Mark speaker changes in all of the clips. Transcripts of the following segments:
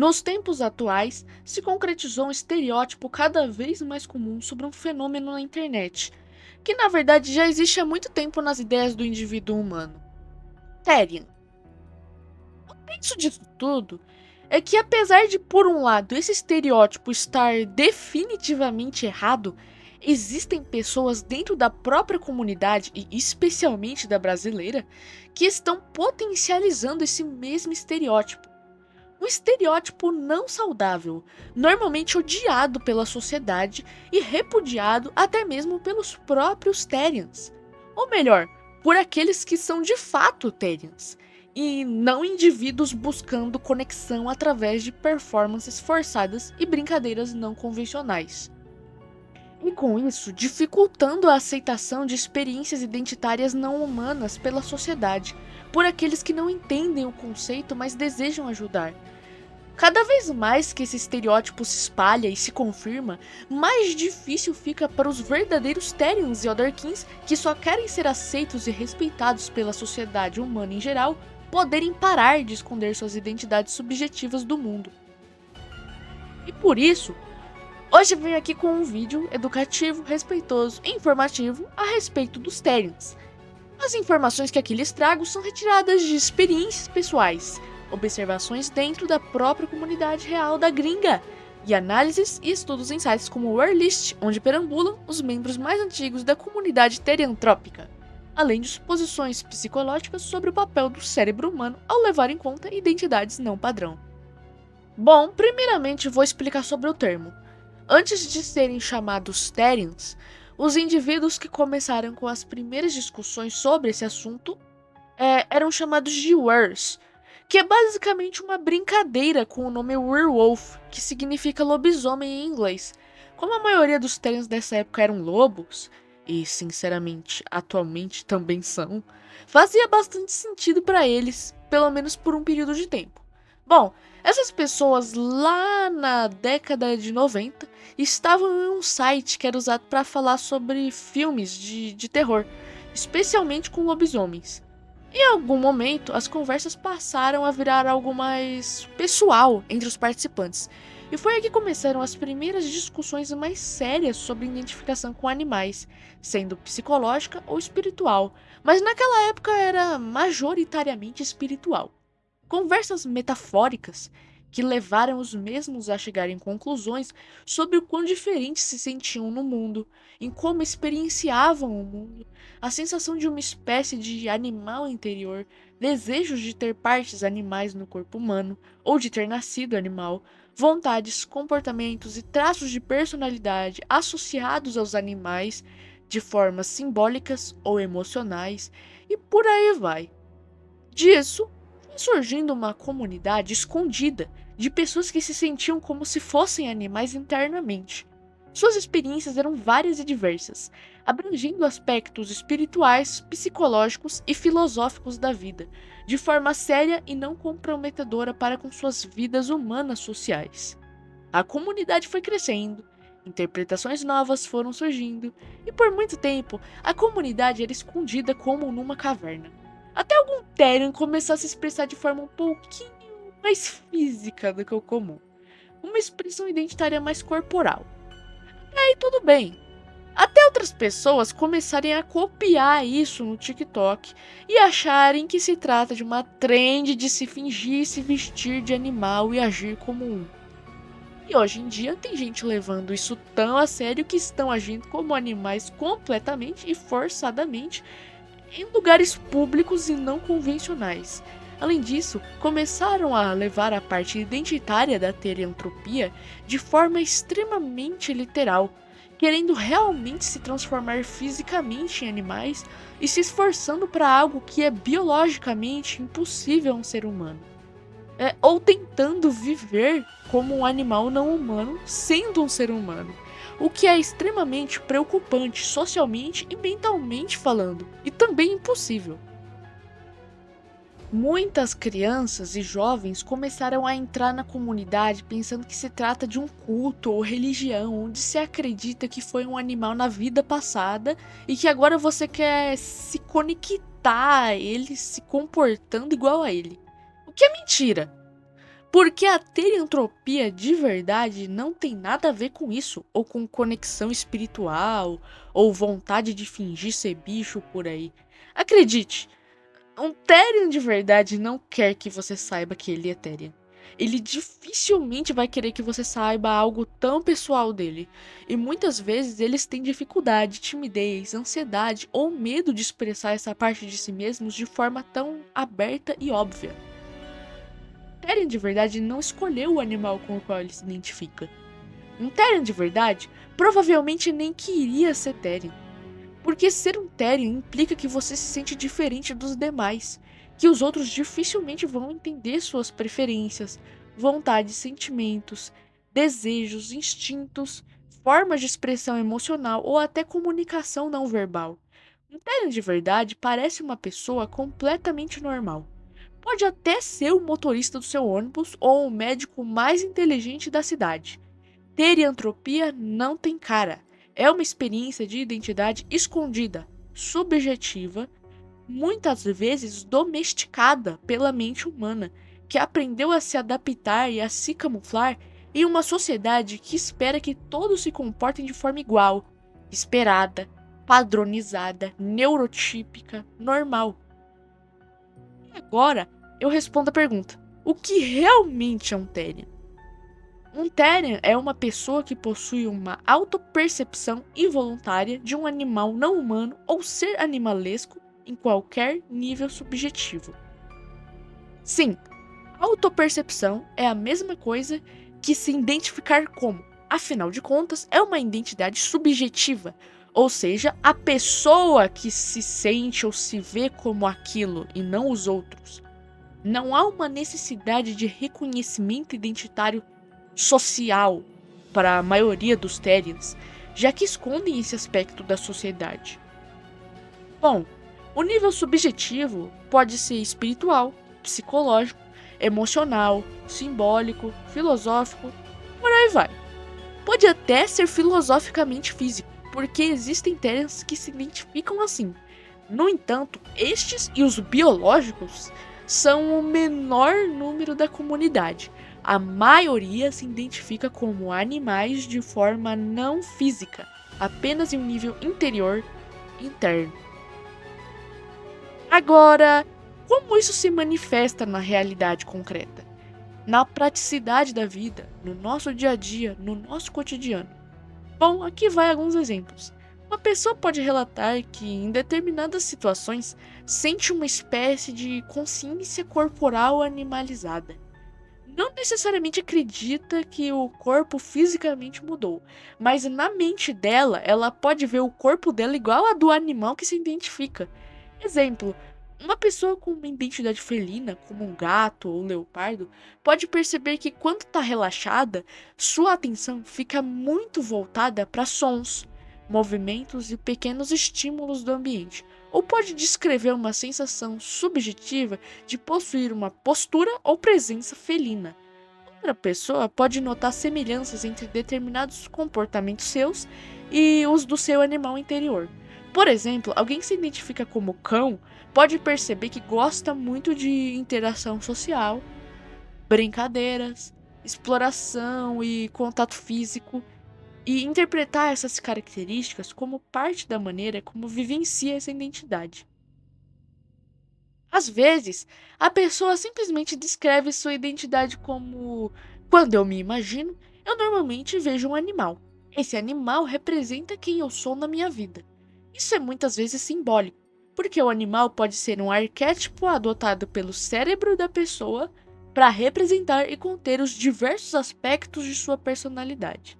Speaker 1: Nos tempos atuais, se concretizou um estereótipo cada vez mais comum sobre um fenômeno na internet, que na verdade já existe há muito tempo nas ideias do indivíduo humano: Therian. O tenso disso tudo é que, apesar de, por um lado, esse estereótipo estar definitivamente errado, existem pessoas dentro da própria comunidade, e especialmente da brasileira, que estão potencializando esse mesmo estereótipo. Um estereótipo não saudável, normalmente odiado pela sociedade e repudiado até mesmo pelos próprios Therians. Ou melhor, por aqueles que são de fato Therians, e não indivíduos buscando conexão através de performances forçadas e brincadeiras não convencionais. E com isso, dificultando a aceitação de experiências identitárias não humanas pela sociedade, por aqueles que não entendem o conceito, mas desejam ajudar. Cada vez mais que esse estereótipo se espalha e se confirma, mais difícil fica para os verdadeiros Therians e Otherkins, que só querem ser aceitos e respeitados pela sociedade humana em geral, poderem parar de esconder suas identidades subjetivas do mundo. E por isso, hoje eu venho aqui com um vídeo educativo, respeitoso e informativo a respeito dos Therians. As informações que aqui lhes trago são retiradas de experiências pessoais, observações dentro da própria comunidade real da gringa, e análises e estudos em sites como o Warlist, onde perambulam os membros mais antigos da comunidade teriantrópica, além de suposições psicológicas sobre o papel do cérebro humano ao levar em conta identidades não padrão. Bom, primeiramente vou explicar sobre o termo. Antes de serem chamados Therians, os indivíduos que começaram com as primeiras discussões sobre esse assunto eram chamados de Wers, que é basicamente uma brincadeira com o nome Werewolf, que significa lobisomem em inglês. Como a maioria dos Therians dessa época eram lobos, e sinceramente atualmente também são, fazia bastante sentido para eles, pelo menos por um período de tempo. Bom, essas pessoas lá na década de 90 estavam em um site que era usado para falar sobre filmes de terror, especialmente com lobisomens. Em algum momento, as conversas passaram a virar algo mais pessoal entre os participantes, e foi aí que começaram as primeiras discussões mais sérias sobre identificação com animais, sendo psicológica ou espiritual, mas naquela época era majoritariamente espiritual. Conversas metafóricas que levaram os mesmos a chegar em conclusões sobre o quão diferentes se sentiam no mundo, em como experienciavam o mundo, a sensação de uma espécie de animal interior, desejos de ter partes animais no corpo humano, ou de ter nascido animal, vontades, comportamentos e traços de personalidade associados aos animais de formas simbólicas ou emocionais, e por aí vai. Disso foi surgindo uma comunidade escondida de pessoas que se sentiam como se fossem animais internamente. Suas experiências eram várias e diversas, abrangendo aspectos espirituais, psicológicos e filosóficos da vida, de forma séria e não comprometedora para com suas vidas humanas sociais. A comunidade foi crescendo, interpretações novas foram surgindo, e por muito tempo a comunidade era escondida como numa caverna. Até algum Therian começar a se expressar de forma um pouquinho mais física do que o comum, uma expressão identitária mais corporal. E aí tudo bem. Até outras pessoas começarem a copiar isso no TikTok e acharem que se trata de uma trend de se fingir se vestir de animal e agir como um. E hoje em dia tem gente levando isso tão a sério que estão agindo como animais completamente e forçadamente em lugares públicos e não convencionais. Além disso, começaram a levar a parte identitária da teriantropia de forma extremamente literal, querendo realmente se transformar fisicamente em animais e se esforçando para algo que é biologicamente impossível a um ser humano. Ou tentando viver como um animal não humano, sendo um ser humano, o que é extremamente preocupante socialmente e mentalmente falando, e também impossível. Muitas crianças e jovens começaram a entrar na comunidade pensando que se trata de um culto ou religião onde se acredita que foi um animal na vida passada e que agora você quer se conectar a ele se comportando igual a ele. O que é mentira, Porque a teriantropia de verdade não tem nada a ver com isso, ou com conexão espiritual, ou vontade de fingir ser bicho por aí. Acredite, um Therian de verdade não quer que você saiba que ele é Therian. Ele dificilmente vai querer que você saiba algo tão pessoal dele. E muitas vezes eles têm dificuldade, timidez, ansiedade ou medo de expressar essa parte de si mesmos de forma tão aberta e óbvia. Therian de verdade não escolheu o animal com o qual ele se identifica. Um Therian de verdade provavelmente nem queria ser Therian. Porque ser um Therian implica que você se sente diferente dos demais, que os outros dificilmente vão entender suas preferências, vontades, sentimentos, desejos, instintos, formas de expressão emocional ou até comunicação não verbal. Um Therian de verdade parece uma pessoa completamente normal. Pode até ser o motorista do seu ônibus ou o médico mais inteligente da cidade. Teriantropia não tem cara. É uma experiência de identidade escondida, subjetiva, muitas vezes domesticada pela mente humana, que aprendeu a se adaptar e a se camuflar em uma sociedade que espera que todos se comportem de forma igual, esperada, padronizada, neurotípica, normal. E agora eu respondo a pergunta: o que realmente é um Therian? Um Therian é uma pessoa que possui uma autopercepção involuntária de um animal não humano ou ser animalesco em qualquer nível subjetivo. Sim, autopercepção é a mesma coisa que se identificar como. Afinal de contas, é uma identidade subjetiva, ou seja, a pessoa que se sente ou se vê como aquilo e não os outros. Não há uma necessidade de reconhecimento identitário social para a maioria dos Therians, já que escondem esse aspecto da sociedade. Bom, o nível subjetivo pode ser espiritual, psicológico, emocional, simbólico, filosófico, por aí vai. Pode até ser filosoficamente físico, porque existem Therians que se identificam assim. No entanto, estes e os biológicos são o menor número da comunidade. A maioria se identifica como animais de forma não física, apenas em um nível interior, interno. Agora, como isso se manifesta na realidade concreta? Na praticidade da vida, no nosso dia a dia, no nosso cotidiano? Bom, aqui vai alguns exemplos. Uma pessoa pode relatar que, em determinadas situações, sente uma espécie de consciência corporal animalizada. Não necessariamente acredita que o corpo fisicamente mudou, mas na mente dela, ela pode ver o corpo dela igual a do animal que se identifica. Exemplo, uma pessoa com uma identidade felina, como um gato ou um leopardo, pode perceber que quando está relaxada, sua atenção fica muito voltada para sons, movimentos e pequenos estímulos do ambiente, ou pode descrever uma sensação subjetiva de possuir uma postura ou presença felina. Outra pessoa pode notar semelhanças entre determinados comportamentos seus e os do seu animal interior. Por exemplo, alguém que se identifica como cão pode perceber que gosta muito de interação social, brincadeiras, exploração e contato físico, e interpretar essas características como parte da maneira como vivencia essa identidade. Às vezes, a pessoa simplesmente descreve sua identidade como: quando eu me imagino, eu normalmente vejo um animal. Esse animal representa quem eu sou na minha vida. Isso é muitas vezes simbólico, porque o animal pode ser um arquétipo adotado pelo cérebro da pessoa para representar e conter os diversos aspectos de sua personalidade.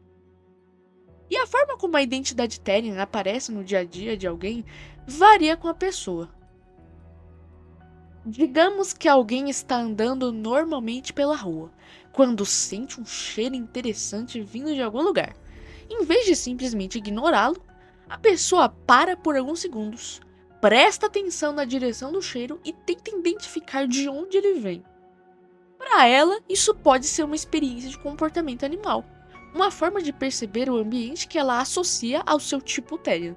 Speaker 1: E a forma como a identidade Therian aparece no dia a dia de alguém varia com a pessoa. Digamos que alguém está andando normalmente pela rua, quando sente um cheiro interessante vindo de algum lugar. Em vez de simplesmente ignorá-lo, a pessoa para por alguns segundos, presta atenção na direção do cheiro e tenta identificar de onde ele vem. Para ela, isso pode ser uma experiência de comportamento animal, uma forma de perceber o ambiente que ela associa ao seu tipo Therian.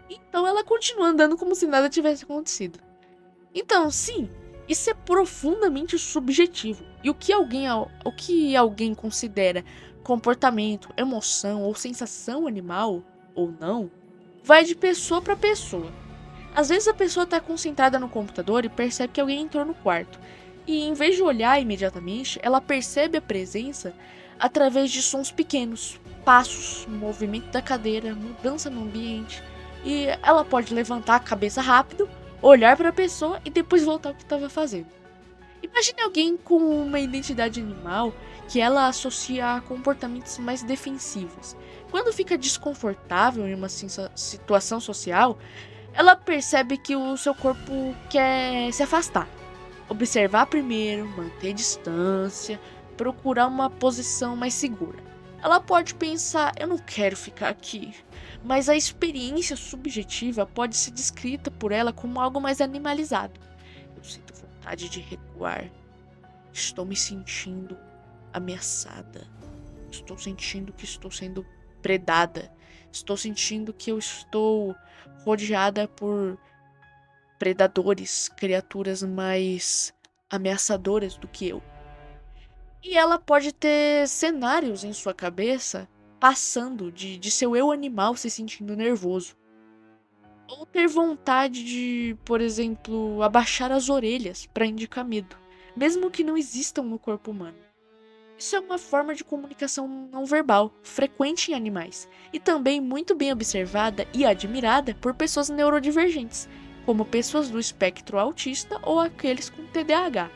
Speaker 1: Então ela continua andando como se nada tivesse acontecido. Então, sim, Isso é profundamente subjetivo. E o que alguém considera comportamento, emoção ou sensação animal ou não, vai de pessoa para pessoa. Às vezes a pessoa está concentrada no computador e percebe que alguém entrou no quarto. E em vez de olhar imediatamente, ela percebe a presença através de sons pequenos, passos, movimento da cadeira, mudança no ambiente. E ela pode levantar a cabeça rápido, olhar para a pessoa e depois voltar ao que estava fazendo. Imagine alguém com uma identidade animal que ela associa a comportamentos mais defensivos. Quando fica desconfortável em uma situação social, ela percebe que o seu corpo quer se afastar. Observar primeiro, manter distância, procurar uma posição mais segura. Ela pode pensar, eu não quero ficar aqui, mas a experiência subjetiva pode ser descrita por ela como algo mais animalizado. Eu sinto vontade de recuar. Estou me sentindo ameaçada. Estou sentindo que estou sendo predada. Estou sentindo que eu estou rodeada por predadores, criaturas mais ameaçadoras do que eu. E ela pode ter cenários em sua cabeça passando de seu eu animal se sentindo nervoso. Ou ter vontade de, por exemplo, abaixar as orelhas para indicar medo, mesmo que não existam no corpo humano. Isso é uma forma de comunicação não verbal, frequente em animais, e também muito bem observada e admirada por pessoas neurodivergentes, como pessoas do espectro autista ou aqueles com TDAH.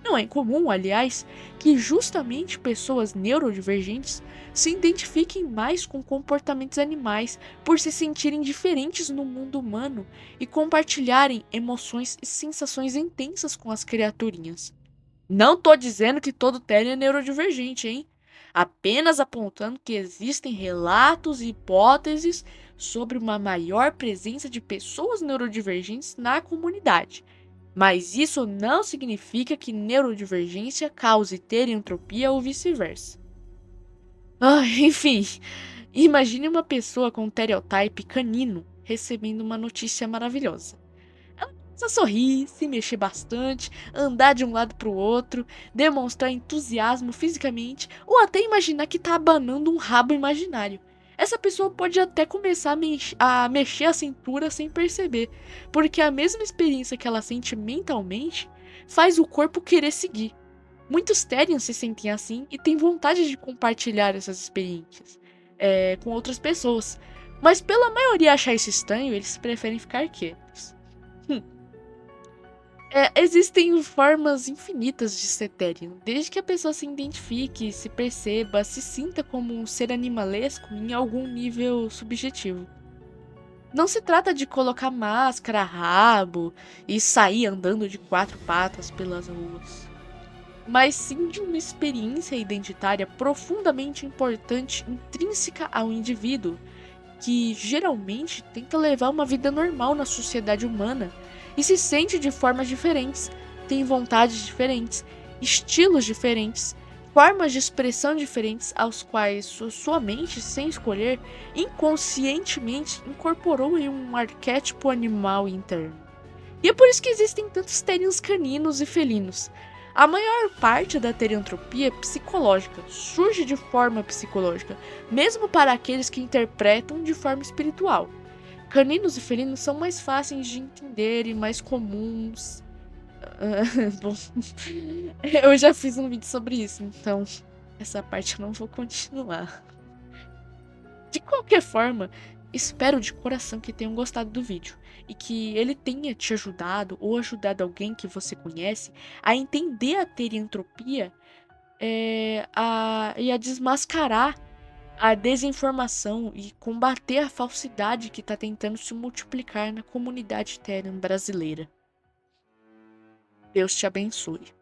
Speaker 1: Não é incomum, aliás, que justamente pessoas neurodivergentes se identifiquem mais com comportamentos animais por se sentirem diferentes no mundo humano e compartilharem emoções e sensações intensas com as criaturinhas. Não tô dizendo que todo Terry é neurodivergente, hein? Apenas apontando que existem relatos e hipóteses sobre uma maior presença de pessoas neurodivergentes na comunidade. Mas isso não significa que neurodivergência cause teriantropia ou vice-versa. Enfim, imagine uma pessoa com stereotype canino recebendo uma notícia maravilhosa. Só sorrir, se mexer bastante, andar de um lado para o outro, demonstrar entusiasmo fisicamente ou até imaginar que tá abanando um rabo imaginário. Essa pessoa pode até começar a mexer a cintura sem perceber, porque a mesma experiência que ela sente mentalmente faz o corpo querer seguir. Muitos Therians se sentem assim e têm vontade de compartilhar essas experiências com outras pessoas, mas pela maioria achar isso estranho, eles preferem ficar quietos. Existem formas infinitas de ser Therian, desde que a pessoa se identifique, se perceba, se sinta como um ser animalesco em algum nível subjetivo. Não se trata de colocar máscara, rabo e sair andando de 4 patas pelas ruas, mas sim de uma experiência identitária profundamente importante, intrínseca ao indivíduo, que geralmente tenta levar uma vida normal na sociedade humana e se sente de formas diferentes, tem vontades diferentes, estilos diferentes, formas de expressão diferentes aos quais sua mente, sem escolher, inconscientemente incorporou em um arquétipo animal interno. E é por isso que existem tantos Therians caninos e felinos. A maior parte da teriantropia é psicológica, surge de forma psicológica, mesmo para aqueles que interpretam de forma espiritual. Caninos e felinos são mais fáceis de entender e mais comuns. Bom, eu já fiz um vídeo sobre isso, então essa parte eu não vou continuar. De qualquer forma, espero de coração que tenham gostado do vídeo e que ele tenha te ajudado ou ajudado alguém que você conhece a entender a teriantropia e a desmascarar a desinformação e combater a falsidade que está tentando se multiplicar na comunidade Therian brasileira. Deus te abençoe.